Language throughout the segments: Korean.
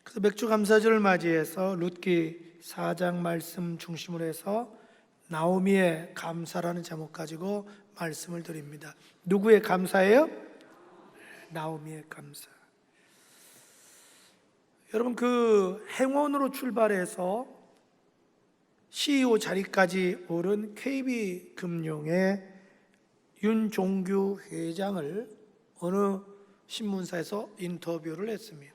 그래서 맥주 감사절을 맞이해서 룻기 4장 말씀 중심으로 해서 나오미의 감사라는 제목 가지고 말씀을 드립니다. 누구의 감사예요? 나오미의 감사. 여러분, 그 행원으로 출발해서 CEO 자리까지 오른 KB금융의 윤종규 회장을 어느 신문사에서 인터뷰를 했습니다.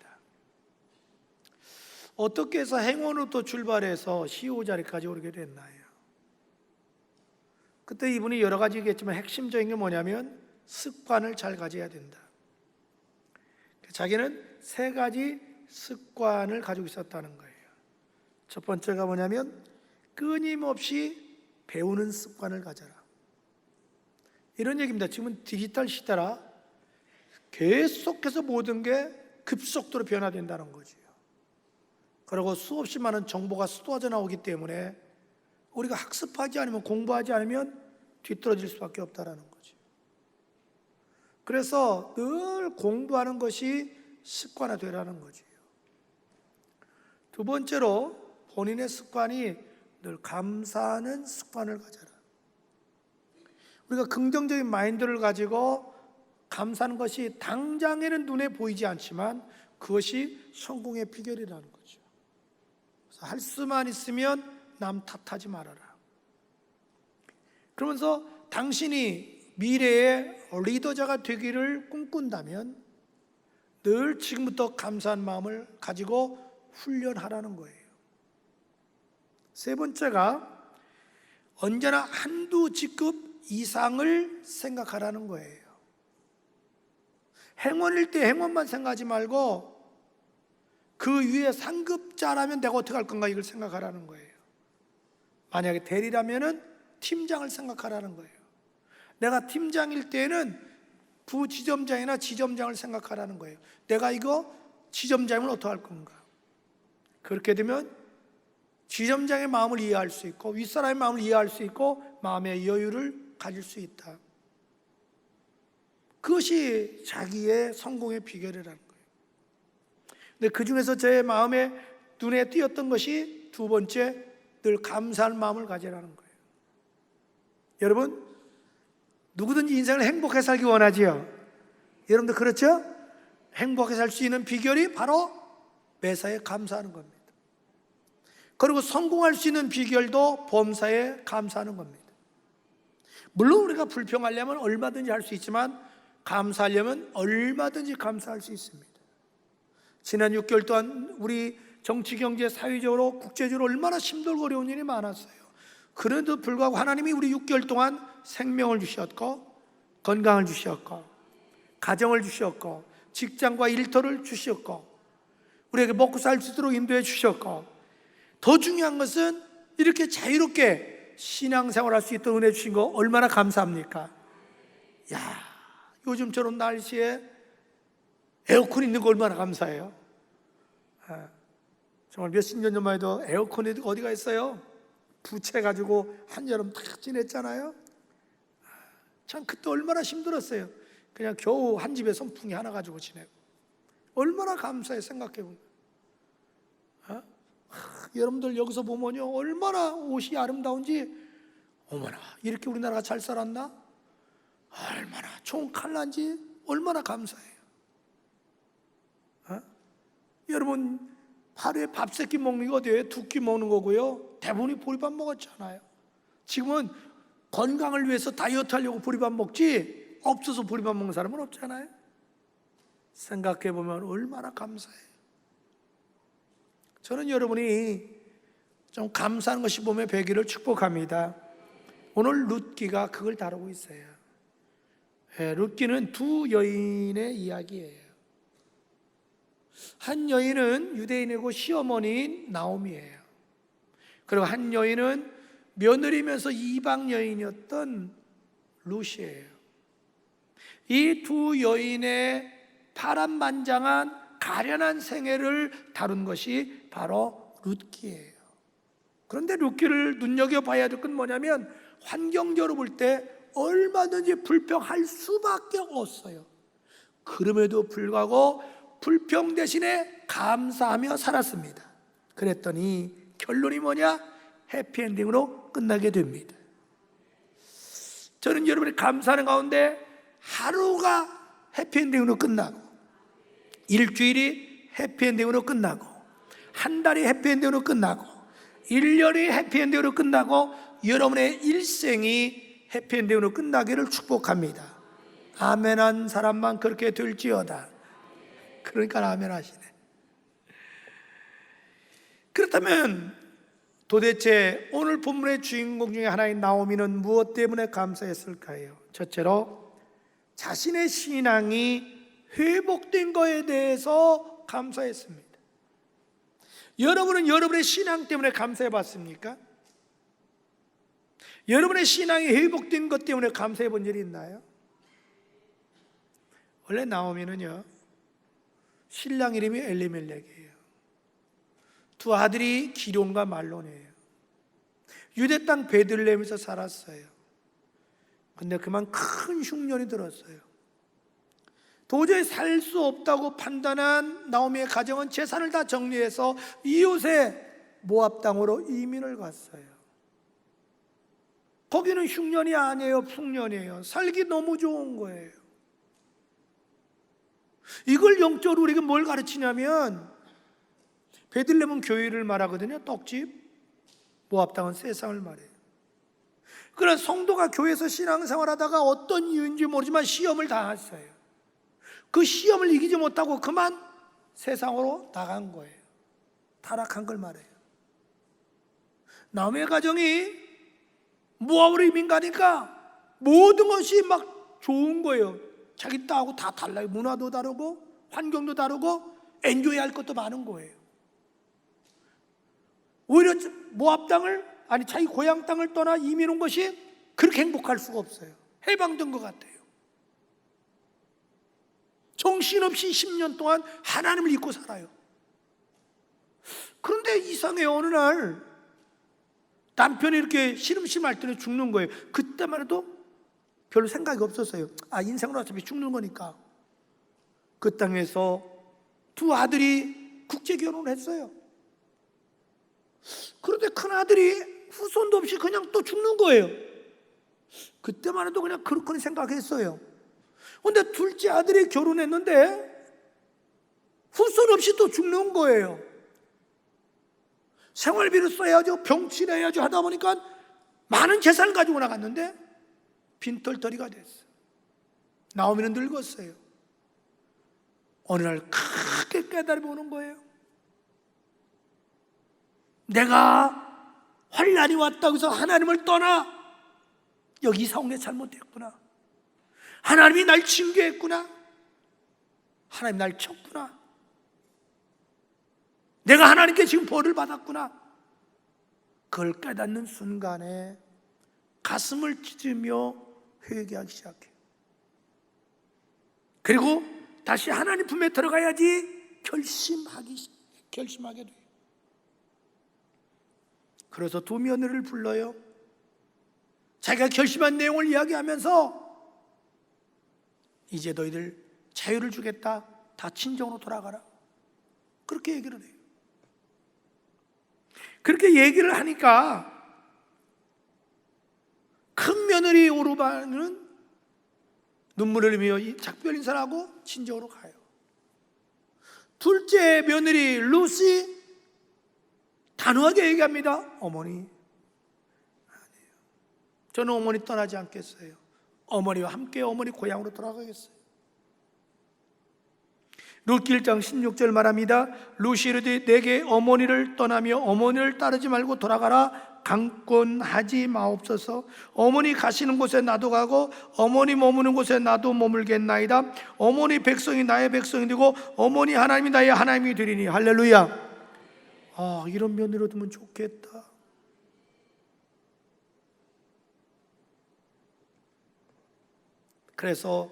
어떻게 해서 행원으로 또 출발해서 CEO 자리까지 오르게 됐나요? 그때 이분이 여러 가지 얘기했지만 핵심적인 게 뭐냐면 습관을 잘 가져야 된다. 자기는 3가지 습관을 가지고 있었다는 거예요. 첫 번째가 뭐냐면 끊임없이 배우는 습관을 가져라. 이런 얘기입니다. 지금은 디지털 시대라 계속해서 모든 게 급속도로 변화된다는 거죠. 그리고 수없이 많은 정보가 쏟아져 나오기 때문에 우리가 학습하지 않으면, 공부하지 않으면 뒤떨어질 수밖에 없다는 거죠. 그래서 늘 공부하는 것이 습관화되라는 거죠. 두 번째로 본인의 습관이 늘 감사하는 습관을 가져라. 우리가 긍정적인 마인드를 가지고 감사하는 것이 당장에는 눈에 보이지 않지만 그것이 성공의 비결이라는 거죠. 그래서 할 수만 있으면 남 탓하지 말아라. 그러면서 당신이 미래의 리더자가 되기를 꿈꾼다면 늘 지금부터 감사한 마음을 가지고 훈련하라는 거예요. 세 번째가 언제나 한두 직급 이상을 생각하라는 거예요. 행원일 때 행원만 생각하지 말고 그 위에 상급자라면 내가 어떻게 할 건가 이걸 생각하라는 거예요. 만약에 대리라면은 팀장을 생각하라는 거예요. 내가 팀장일 때는 부지점장이나 지점장을 생각하라는 거예요. 내가 이거 지점장이면 어떻게 할 건가. 그렇게 되면 지점장의 마음을 이해할 수 있고 윗사람의 마음을 이해할 수 있고 마음의 여유를 가질 수 있다. 그것이 자기의 성공의 비결이라는 거예요. 근데 그 중에서 제 마음에 눈에 띄었던 것이 두 번째, 늘 감사할 마음을 가지라는 거예요. 여러분, 누구든지 인생을 행복하게 살기 원하지요? 여러분들 그렇죠? 행복하게 살 수 있는 비결이 바로 매사에 감사하는 겁니다. 그리고 성공할 수 있는 비결도 범사에 감사하는 겁니다. 물론 우리가 불평하려면 얼마든지 할 수 있지만 감사하려면 얼마든지 감사할 수 있습니다. 지난 6개월 동안 우리 정치, 경제, 사회적으로, 국제적으로 얼마나 힘들고 어려운 일이 많았어요. 그런데도 불구하고 하나님이 우리 6개월 동안 생명을 주셨고 건강을 주셨고 가정을 주셨고 직장과 일터를 주셨고 우리에게 먹고 살 수 있도록 인도해 주셨고 더 중요한 것은 이렇게 자유롭게 신앙생활 할 수 있도록 은혜 주신 거 얼마나 감사합니까? 야, 요즘처럼 날씨에 에어컨 있는 거 얼마나 감사해요. 정말 몇십 년 전만 해도 에어컨이 어디가 있어요? 부채가지고 한여름 딱 지냈잖아요. 참 그때 얼마나 힘들었어요. 그냥 겨우 한 집에 선풍기 하나 가지고 지내고 얼마나 감사해. 생각해보면 여러분들 여기서 보면요 얼마나 옷이 아름다운지. 어머나 이렇게 우리나라가 잘 살았나? 얼마나 좋은 칼라인지 얼마나 감사해요. 여러분 하루에 밥 3끼 먹는 게 어디예요? 2끼 먹는 거고요. 대부분이 보리밥 먹었잖아요. 지금은 건강을 위해서 다이어트 하려고 보리밥 먹지 없어서 보리밥 먹는 사람은 없잖아요. 생각해보면 얼마나 감사해요. 저는 여러분이 좀 감사한 것이 몸에 배기를 축복합니다. 오늘 룻기가 그걸 다루고 있어요. 룻기는 두 여인의 이야기예요. 한 여인은 유대인이고 시어머니인 나오미예요. 그리고 한 여인은 며느리면서 이방 여인이었던 룻이에요. 이 두 여인의 파란만장한 가련한 생애를 다룬 것이 바로 룻기예요. 그런데 룻기를 눈여겨봐야 될 건 뭐냐면 환경적으로 볼 때 얼마든지 불평할 수밖에 없어요. 그럼에도 불구하고 불평 대신에 감사하며 살았습니다. 그랬더니 결론이 뭐냐? 해피엔딩으로 끝나게 됩니다. 저는 여러분이 감사하는 가운데 하루가 해피엔딩으로 끝나고, 일주일이 해피엔딩으로 끝나고, 한 달이 해피엔딩으로 끝나고, 1년이 해피엔딩으로 끝나고, 여러분의 일생이 해피엔딩으로 끝나기를 축복합니다. 아멘한 사람만 그렇게 될지어다. 그러니까 아멘 하시네. 그렇다면 도대체 오늘 본문의 주인공 중에 하나인 나오미는 무엇 때문에 감사했을까요? 첫째로 자신의 신앙이 회복된 것에 대해서 감사했습니다. 여러분은 여러분의 신앙 때문에 감사해 봤습니까? 여러분의 신앙이 회복된 것 때문에 감사해 본 일이 있나요? 원래 나오미는요, 신랑 이름이 엘리멜렉이에요. 두 아들이 기럯과 말론이에요. 유대 땅 베들레헴에서 살았어요. 근데 그만 큰 흉년이 들었어요. 도저히 살 수 없다고 판단한 나오미의 가정은 재산을 다 정리해서 이웃의 모압 땅으로 이민을 갔어요. 거기는 흉년이 아니에요, 풍년이에요. 살기 너무 좋은 거예요. 이걸 영적으로 우리가 뭘 가르치냐면, 베들레헴은 교회를 말하거든요. 떡집. 모압 땅은 세상을 말해요. 그러나 성도가 교회에서 신앙생활하다가 어떤 이유인지 모르지만 시험을 당했어요. 그 시험을 이기지 못하고 그만 세상으로 나간 거예요. 타락한 걸 말해요. 나오미의 가정이 모압으로 이민 가니까 모든 것이 막 좋은 거예요. 자기 딸하고 다 달라요. 문화도 다르고 환경도 다르고 엔조이할 것도 많은 거예요. 오히려 모압 땅을, 아니 자기 고향 땅을 떠나 이민 온 것이 그렇게 행복할 수가 없어요. 해방된 것 같아요. 정신없이 10년 동안 하나님을 잊고 살아요. 그런데 이상해요. 어느 날 남편이 이렇게 시름시름할 때는 죽는 거예요. 그때만 해도 별로 생각이 없었어요. 인생으로 어차피 죽는 거니까. 그 땅에서 두 아들이 국제 결혼을 했어요. 그런데 큰 아들이 후손도 없이 그냥 또 죽는 거예요. 그때만 해도 그냥 그렇게 생각했어요. 그런데 둘째 아들이 결혼했는데 후손 없이 또 죽는 거예요. 생활비를 써야죠, 병치해야죠 하다 보니까 많은 재산을 가지고 나갔는데 빈털터리가 됐어요. 나오미는 늙었어요. 어느 날 크게 깨달음이 오는 거예요. 내가 환난이 왔다고 해서 하나님을 떠나 여기 이사 온 게 잘못됐구나. 하나님이 날 징계했구나. 하나님 날 쳤구나. 내가 하나님께 지금 벌을 받았구나. 그걸 깨닫는 순간에 가슴을 찢으며 회개하기 시작해요. 그리고 다시 하나님 품에 들어가야지 결심하게 돼요. 그래서 두 며느리를 불러요. 자기가 결심한 내용을 이야기하면서 이제 너희들 자유를 주겠다. 다 친정으로 돌아가라. 그렇게 얘기를 해요. 그렇게 얘기를 하니까 큰 며느리 오르바는 눈물을 흘리며 작별 인사를 하고 친정으로 가요. 둘째 며느리 루시 단호하게 얘기합니다. 어머니, 아니에요. 저는 어머니 떠나지 않겠어요. 어머니와 함께 어머니 고향으로 돌아가겠어요. 룻기 1장 16절 말합니다. 루시 이르되 내게 어머니를 떠나며 어머니를 따르지 말고 돌아가라. 강권하지 마옵소서. 어머니 가시는 곳에 나도 가고 어머니 머무는 곳에 나도 머물겠나이다. 어머니 백성이 나의 백성이 되고 어머니 하나님이 나의 하나님이 되리니. 할렐루야. 이런 며느리로 두면 좋겠다. 그래서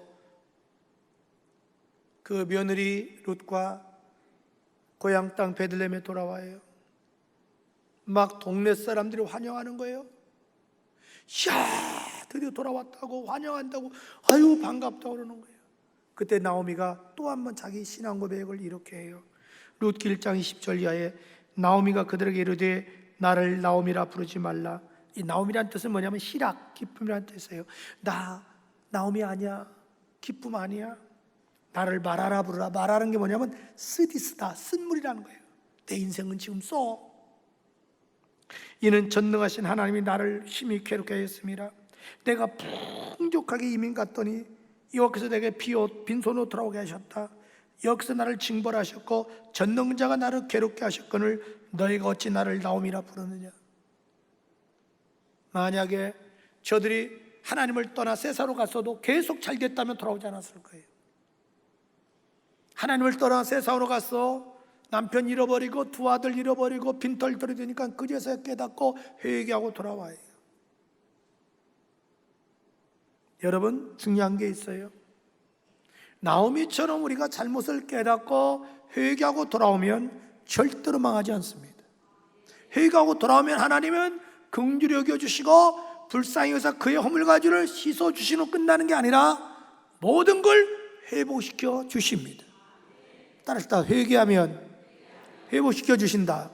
그 며느리 룻과 고향 땅 베들레헴에 돌아와요. 막 동네 사람들이 환영하는 거예요. 야, 드디어 돌아왔다고 환영한다고, 아유 반갑다고 그러는 거예요. 그때 나오미가 또 한 번 자기 신앙 고백을 이렇게 해요. 룻기 1장 20절 이하에 나오미가 그들에게 이르되 나를 나오미라 부르지 말라. 이 나오미란 뜻은 뭐냐면 희락, 기쁨이란 뜻이에요. 나 나오미 아니야, 기쁨 아니야. 나를 마라라 부르라. 마라는 게 뭐냐면 쓰디쓰다, 쓴물이라는 거예요. 내 인생은 지금 써. 이는 전능하신 하나님이 나를 심히 괴롭게 하였습니다. 내가 풍족하게 이민 갔더니 여기서 내게 빈손으로 돌아오게 하셨다. 여기서 나를 징벌하셨고 전능자가 나를 괴롭게 하셨거늘 너희가 어찌 나를 나오미라 부르느냐. 만약에 저들이 하나님을 떠나 세사로 갔어도 계속 잘 됐다면 돌아오지 않았을 거예요. 하나님을 떠나 세사로 갔어. 남편 잃어버리고 두 아들 잃어버리고 빈털털이 되니까 그제서야 깨닫고 회개하고 돌아와요. 여러분, 중요한 게 있어요. 나오미처럼 우리가 잘못을 깨닫고 회개하고 돌아오면 절대로 망하지 않습니다. 회개하고 돌아오면 하나님은 긍휼히 여겨주시고 불쌍히 여기서 그의 허물가지를 씻어주시고 끝나는 게 아니라 모든 걸 회복시켜 주십니다. 따라서 회개하면 회복시켜 주신다.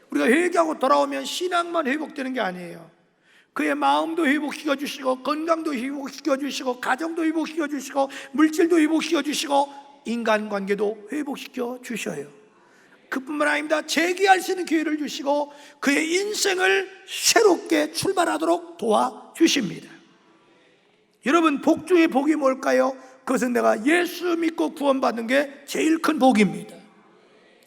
우리가 회개하고 돌아오면 신앙만 회복되는 게 아니에요. 그의 마음도 회복시켜 주시고 건강도 회복시켜 주시고 가정도 회복시켜 주시고 물질도 회복시켜 주시고 인간관계도 회복시켜 주셔요. 그뿐만 아닙니다. 재기할 수 있는 기회를 주시고 그의 인생을 새롭게 출발하도록 도와주십니다. 여러분, 복 중에 복이 뭘까요? 그것은 내가 예수 믿고 구원받는 게 제일 큰 복입니다.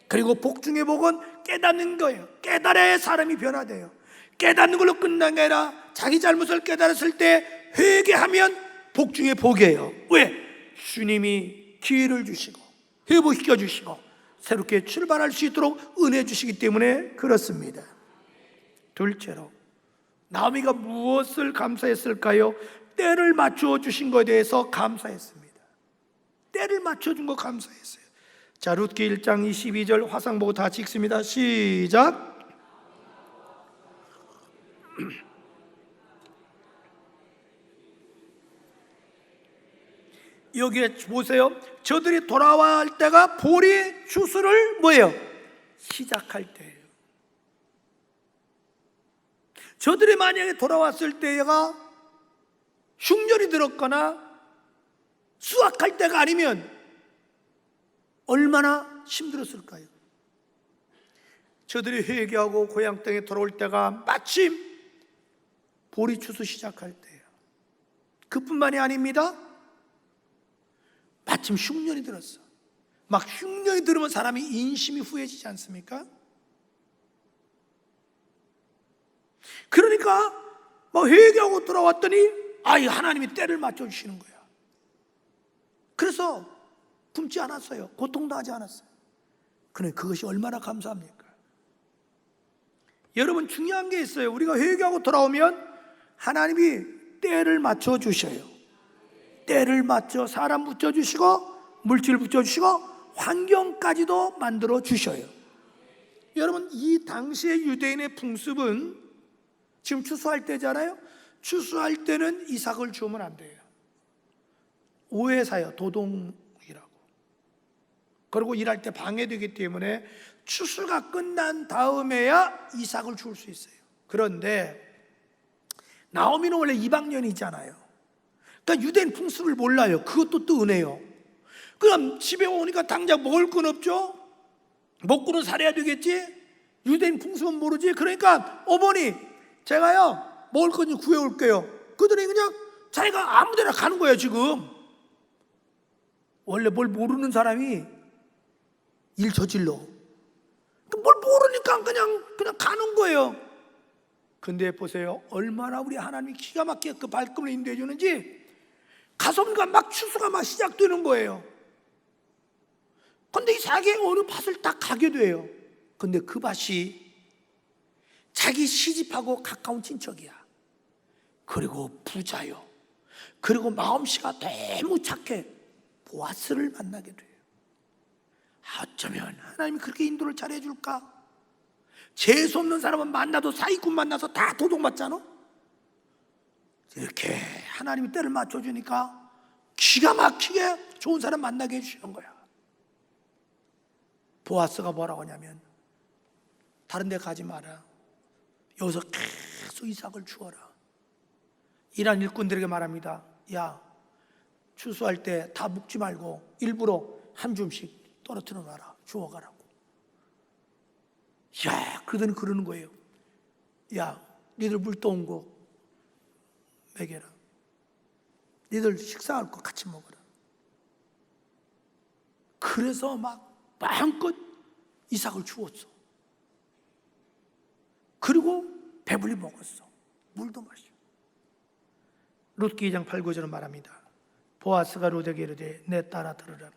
그리고 복 중에 복은 깨닫는 거예요. 깨달아야 사람이 변화돼요. 깨닫는 걸로 끝난 게 아니라 자기 잘못을 깨달았을 때 회개하면 복 중에 복이에요. 왜? 주님이 기회를 주시고 회복시켜 주시고 새롭게 출발할 수 있도록 은혜 주시기 때문에 그렇습니다. 둘째로, 나오미가 무엇을 감사했을까요? 때를 맞추어 주신 것에 대해서 감사했습니다. 때를 맞춰준 거 감사했어요. 자, 룻기 1장 22절 화상 보고 다 읽습니다. 시작. 여기에 보세요. 저들이 돌아와야 할 때가 보리 추수를 뭐예요? 시작할 때예요. 저들이 만약에 돌아왔을 때가 흉년이 들었거나 수확할 때가 아니면 얼마나 힘들었을까요? 저들이 회개하고 고향 땅에 돌아올 때가 마침 보리 추수 시작할 때예요. 그뿐만이 아닙니다. 마침 흉년이 들었어. 막 흉년이 들으면 사람이 인심이 후해지지 않습니까? 그러니까 막 회개하고 돌아왔더니 하나님이 때를 맞춰주시는 거야. 그래서 굶지 않았어요. 고통도 하지 않았어요. 그런데 그것이 얼마나 감사합니까? 여러분, 중요한 게 있어요. 우리가 회개하고 돌아오면 하나님이 때를 맞춰 주셔요. 때를 맞춰 사람 붙여주시고 물질 붙여주시고 환경까지도 만들어 주셔요. 여러분, 이 당시의 유대인의 풍습은 지금 추수할 때잖아요. 추수할 때는 이삭을 주우면 안 돼요. 오해사요, 도동이라고. 그리고 일할 때 방해되기 때문에 추수가 끝난 다음에야 이삭을 주울 수 있어요. 그런데 나오미는 원래 이방년이잖아요. 그러니까 유대인 풍습을 몰라요. 그것도 또 은혜요. 그럼 집에 오니까 당장 먹을 건 없죠. 먹고는 살아야 되겠지. 유대인 풍습은 모르지. 그러니까 어머니, 제가요 먹을 거 좀 구해올게요. 그들이 그냥 자기가 아무데나 가는 거예요. 지금 원래 뭘 모르는 사람이 일 저질러. 뭘 모르니까 그냥 가는 거예요. 근데 보세요, 얼마나 우리 하나님이 기가 막히게 그 발걸음을 인도해 주는지. 가서 보니까 막 추수가 막 시작되는 거예요. 근데 이 자기 어느 밭을 딱 가게 돼요. 근데 그 밭이 자기 시집하고 가까운 친척이야. 그리고 부자요. 그리고 마음씨가 너무 착해. 보아스를 만나게 돼요. 어쩌면 하나님이 그렇게 인도를 잘해 줄까? 재수 없는 사람은 만나도 사기꾼 만나서 다 도둑맞잖아. 이렇게 하나님이 때를 맞춰주니까 기가 막히게 좋은 사람 만나게 해주시는 거야. 보아스가 뭐라고 하냐면, 다른 데 가지 마라, 여기서 계속 이삭을 주어라. 이란 일꾼들에게 말합니다. 야, 추수할 때 다 묵지 말고 일부러 한 줌씩 떨어뜨려 놔라, 주워가라고. 야, 그러더니 그러는 거예요. 야, 니들 물 떠온 거 먹여라. 니들 식사할 거 같이 먹어라. 그래서 막 마음껏 이삭을 주었어. 그리고 배불리 먹었어. 물도 마셔. 룻기 2장 8, 9절은 말합니다. 보아스가 룻에게 이르되 내 딸아 들으라.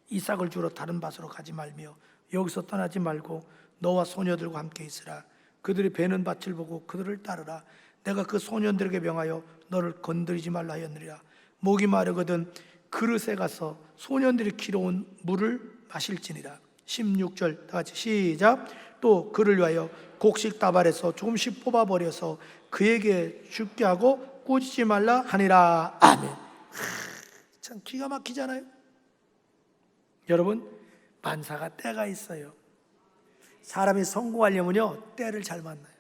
이삭을 주러 다른 밭으로 가지 말며 여기서 떠나지 말고 너와 소녀들과 함께 있으라. 그들이 베는 밭을 보고 그들을 따르라. 내가 그 소년들에게 명하여 너를 건드리지 말라 하였느니라. 목이 마르거든 그릇에 가서 소년들이 기러온 물을 마실지니라. 16절 다 같이 시작. 또 그를 위하여 곡식 다발에서 조금씩 뽑아버려서 그에게 죽게 하고 꾸짖지 말라 하니라. 아멘. 참 기가 막히잖아요. 여러분, 만사가 때가 있어요. 사람이 성공하려면요 때를 잘 만나야 돼요.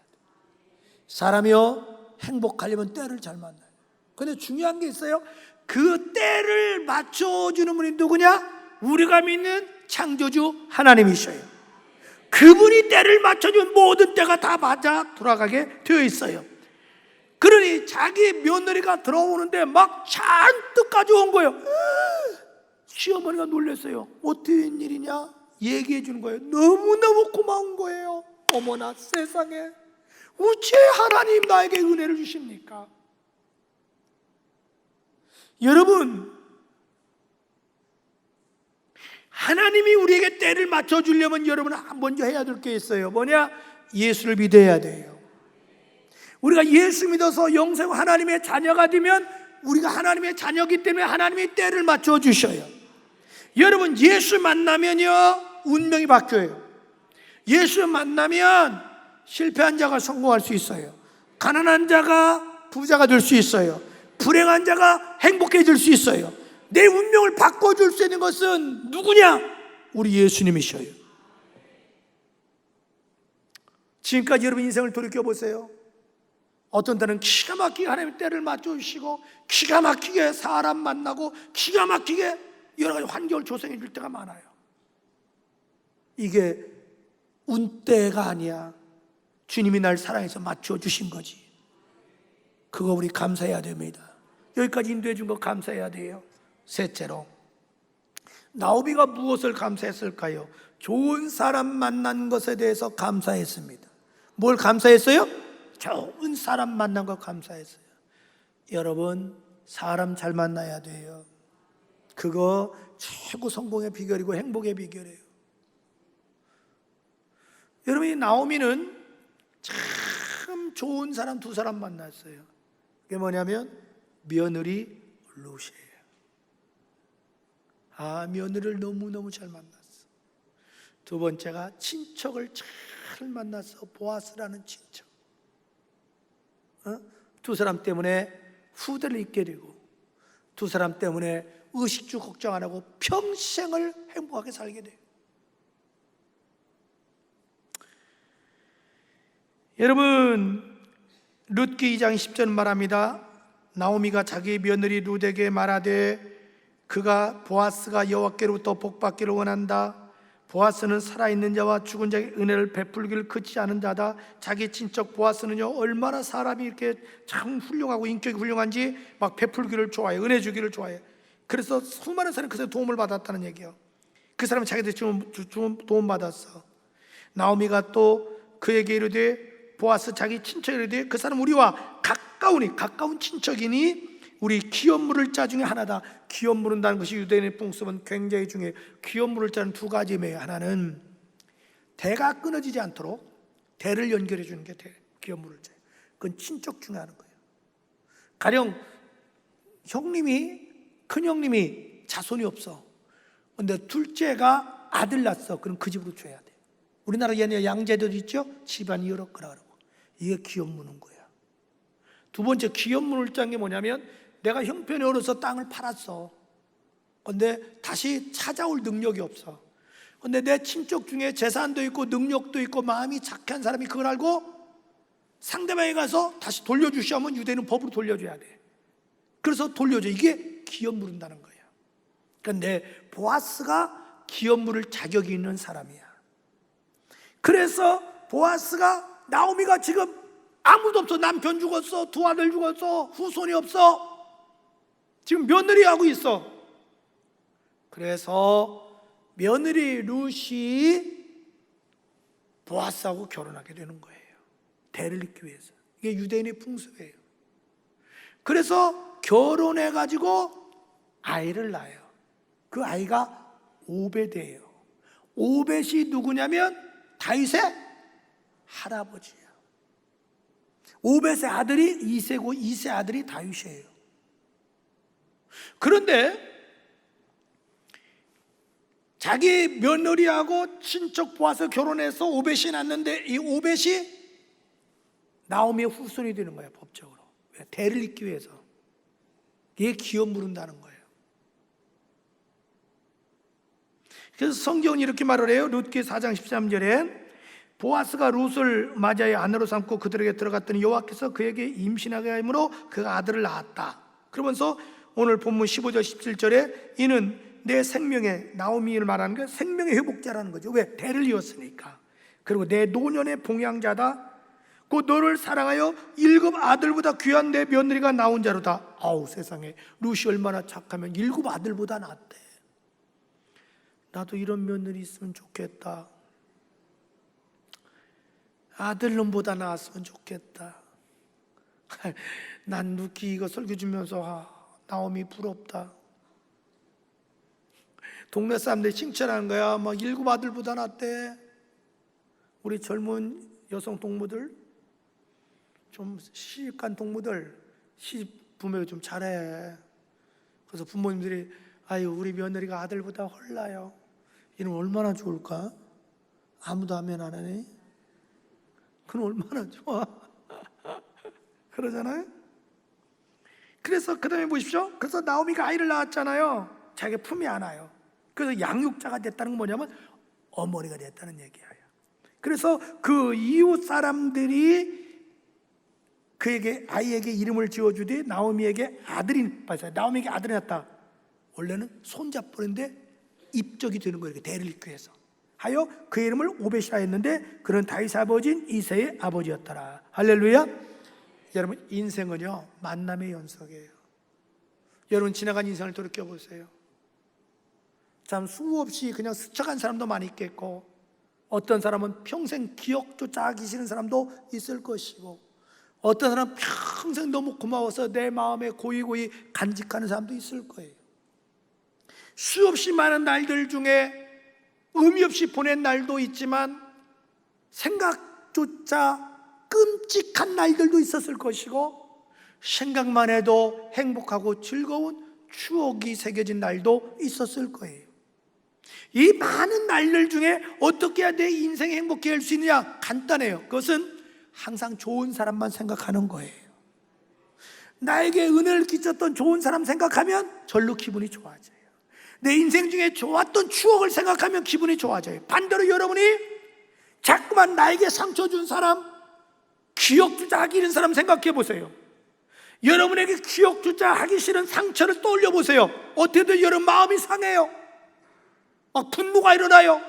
사람이요 행복하려면 때를 잘 만나요. 근데 중요한 게 있어요. 그 때를 맞춰주는 분이 누구냐? 우리가 믿는 창조주 하나님이셔요. 그분이 때를 맞춰주면 모든 때가 다 맞아 돌아가게 되어 있어요. 그러니 자기 며느리가 들어오는데 막 잔뜩 가져온 거예요. 시어머니가 놀랐어요. 어떻게 된 일이냐? 얘기해 주는 거예요. 너무너무 고마운 거예요. 어머나 세상에, 어째 하나님 나에게 은혜를 주십니까? 여러분, 하나님이 우리에게 때를 맞춰주려면 여러분 먼저 해야 될 게 있어요. 뭐냐? 예수를 믿어야 돼요. 우리가 예수 믿어서 영생 하나님의 자녀가 되면 우리가 하나님의 자녀이기 때문에 하나님이 때를 맞춰주셔요. 여러분, 예수 만나면요 운명이 바뀌어요. 예수 만나면 실패한 자가 성공할 수 있어요. 가난한 자가 부자가 될 수 있어요. 불행한 자가 행복해질 수 있어요. 내 운명을 바꿔줄 수 있는 것은 누구냐? 우리 예수님이셔요. 지금까지 여러분 인생을 돌이켜보세요. 어떤 때는 기가 막히게 하나님의 때를 맞춰주시고 기가 막히게 사람 만나고 기가 막히게 여러 가지 환경을 조성해 줄 때가 많아요. 이게 운때가 아니야. 주님이 날 사랑해서 맞춰주신 거지. 그거 우리 감사해야 됩니다. 여기까지 인도해 준 거 감사해야 돼요. 셋째로, 나오미가 무엇을 감사했을까요? 좋은 사람 만난 것에 대해서 감사했습니다. 뭘 감사했어요? 좋은 사람 만난 거 감사했어요. 여러분, 사람 잘 만나야 돼요. 그거 최고 성공의 비결이고 행복의 비결이에요. 여러분, 이 나오미는 참 좋은 사람 두 사람 만났어요. 그게 뭐냐면 며느리 룻이에요. 며느리를 너무너무 잘 만났어. 두 번째가 친척을 잘 만났어. 보아스라는 친척. 두 사람 때문에 후대를 잇게 되고 두 사람 때문에 의식주 걱정 안 하고 평생을 행복하게 살게 돼요. 여러분, 룻기 2장 10절 말합니다. 나오미가 자기 며느리 룻에게 말하되 그가 보아스가 여호와께로부터 복받기를 원한다. 보아스는 살아있는 자와 죽은 자에게 은혜를 베풀기를 그치 않은 자다. 자기 친척 보아스는요 얼마나 사람이 이렇게 참 훌륭하고 인격이 훌륭한지 막 베풀기를 좋아해, 은혜 주기를 좋아해. 그래서 수많은 사람이 그 사람에 도움을 받았다는 얘기예요. 그 사람은 자기들 도움 받았어. 나오미가 또 그에게 이르되 보아스 자기 친척에게 이르되 그 사람 우리와 가까운 친척이니 우리 기업 물을 자 중에 하나다. 기업 물은다는 것이 유대인의 풍습은 굉장히 중요해요. 기업 물을 자는 두 가지예요. 하나는 대가 끊어지지 않도록 대를 연결해 주는 게 기업 물을 자예요. 그건 친척 중에 하는 거예요. 가령 큰형님이 자손이 없어. 근데 둘째가 아들 낳았어. 그럼 그 집으로 줘야 돼. 우리나라 옛날에 양제도 있죠? 집안이 여러 거라고. 이게 기업 무는 거야. 두 번째 기업 물을 자는 게 뭐냐면 내가 형편이 어려서 땅을 팔았어. 근데 다시 찾아올 능력이 없어. 근데 내 친척 중에 재산도 있고 능력도 있고 마음이 착한 사람이 그걸 알고 상대방에 가서 다시 돌려주시면 유대인은 법으로 돌려줘야 돼. 그래서 돌려줘. 이게 기업 물은다는 거예요. 그런데 보아스가 기업 물을 자격이 있는 사람이야. 그래서 보아스가 나오미가 지금 아무도 없어. 남편 죽었어. 두 아들 죽었어. 후손이 없어. 지금 며느리하고 있어. 그래서 며느리 룻이 보아스하고 결혼하게 되는 거예요. 대를 잇기 위해서. 이게 유대인의 풍습이에요. 그래서 결혼해가지고 아이를 낳아요. 그 아이가 오벳이에요. 오벳이 누구냐면 다윗의 할아버지예요. 오벳의 아들이 이새고 이새 아들이 다윗이에요. 그런데 자기 며느리하고 친척 보아서 결혼해서 오벳이 낳는데 이 오벳이 나오미의 후손이 되는 거예요. 법적으로. 대를 잇기 위해서. 이게 기업 물은다는 거예요. 그래서 성경은 이렇게 말을 해요. 룻기 4장 13절에 보아스가 룻을 맞이하여 아내로 삼고 그들에게 들어갔더니 여호와께서 그에게 임신하게 하므로 그가 아들을 낳았다. 그러면서 오늘 본문 15절 17절에 이는 내 생명의, 나오미를 말하는 게 생명의 회복자라는 거죠. 왜? 대를 이었으니까. 그리고 내 노년의 봉양자다. 곧 너를 사랑하여 7 아들보다 귀한 내 며느리가 나온 자로다. 아우 세상에, 룻이 얼마나 착하면 7 아들보다 낫대. 나도 이런 며느리 있으면 좋겠다. 아들놈보다 나았으면 좋겠다. 난 룻기 이거 설교주면서 나오미 부럽다. 동네 사람들이 칭찬하는 거야. 막 7 아들보다 낫대. 우리 젊은 여성 동무들, 좀 시집간 동무들 시집 부모가 좀 잘해. 그래서 부모님들이 아유 우리 며느리가 아들보다 헐나요. 이러면 얼마나 좋을까? 아무도 하면 안 하네. 그럼 얼마나 좋아. 그러잖아요. 그래서 그 다음에 보십시오. 그래서 나오미가 아이를 낳았잖아요. 자기 품에 안아요. 그래서 양육자가 됐다는 건 뭐냐면 어머니가 됐다는 얘기예요. 그래서 그 이웃 사람들이 그에게 아이에게 이름을 지어주되 나오미에게 아들이 맞아요. 나오미에게 아들이 낳았다. 원래는 손잡벌인데 입적이 되는 거예요. 대를 잇기 위해서 하여 그 이름을 오벳이라 했는데 그는 다윗 아버지인 이새의 아버지였더라. 할렐루야. 여러분 인생은요 만남의 연속이에요. 여러분 지나간 인생을 돌이켜보세요. 참 수없이 그냥 스쳐간 사람도 많이 있겠고 어떤 사람은 평생 기억조차 하기 싫은 사람도 있을 것이고 어떤 사람은 평생 너무 고마워서 내 마음에 고이고이 간직하는 사람도 있을 거예요. 수없이 많은 날들 중에 의미 없이 보낸 날도 있지만 생각조차 끔찍한 날들도 있었을 것이고 생각만 해도 행복하고 즐거운 추억이 새겨진 날도 있었을 거예요. 이 많은 날들 중에 어떻게 해야 내 인생 행복해 할 수 있느냐? 간단해요. 그것은 항상 좋은 사람만 생각하는 거예요. 나에게 은혜를 끼쳤던 좋은 사람 생각하면 절로 기분이 좋아져요. 내 인생 중에 좋았던 추억을 생각하면 기분이 좋아져요. 반대로 여러분이 자꾸만 나에게 상처 준 사람, 기억조차 하기 싫은 사람 생각해 보세요. 여러분에게 기억조차 하기 싫은 상처를 떠올려 보세요. 어떻게든 여러분 마음이 상해요. 막 분노가 일어나요.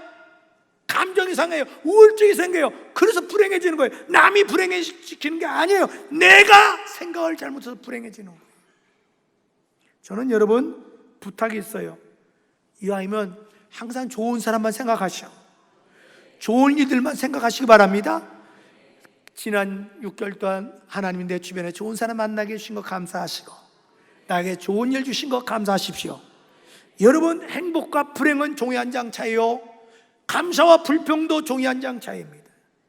감정이 상해요. 우울증이 생겨요. 그래서 불행해지는 거예요. 남이 불행해지는 게 아니에요. 내가 생각을 잘못해서 불행해지는 거예요. 저는 여러분 부탁이 있어요. 이왕이면 항상 좋은 사람만 생각하시오. 좋은 일들만 생각하시기 바랍니다. 지난 6개월 동안 하나님이 내 주변에 좋은 사람 만나게 해주신 거 감사하시고 나에게 좋은 일 주신 거 감사하십시오. 여러분 행복과 불행은 종이 한 장 차이요, 감사와 불평도 종이 한 장 차이입니다.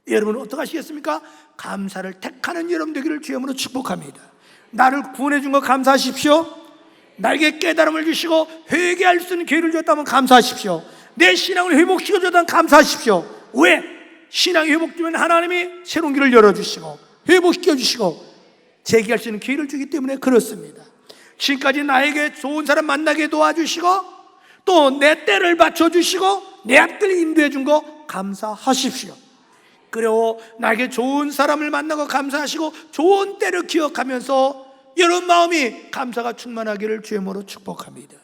여러분은 어떻게 하시겠습니까? 감사를 택하는 여러분 되기를 주의 이름으로 축복합니다. 나를 구원해 준 거 감사하십시오. 나에게 깨달음을 주시고 회개할 수 있는 기회를 줬다면 감사하십시오. 내 신앙을 회복시켜 줬다면 감사하십시오. 왜? 신앙이 회복되면 하나님이 새로운 길을 열어주시고 회복시켜 주시고 재기할 수 있는 기회를 주기 때문에 그렇습니다. 지금까지 나에게 좋은 사람 만나게 도와주시고 또 내 때를 받쳐주시고 내 앞길 인도해 준 거 감사하십시오. 그리고 나에게 좋은 사람을 만나고 감사하시고 좋은 때를 기억하면서 여러분 마음이 감사가 충만하기를 주의 이름으로 축복합니다.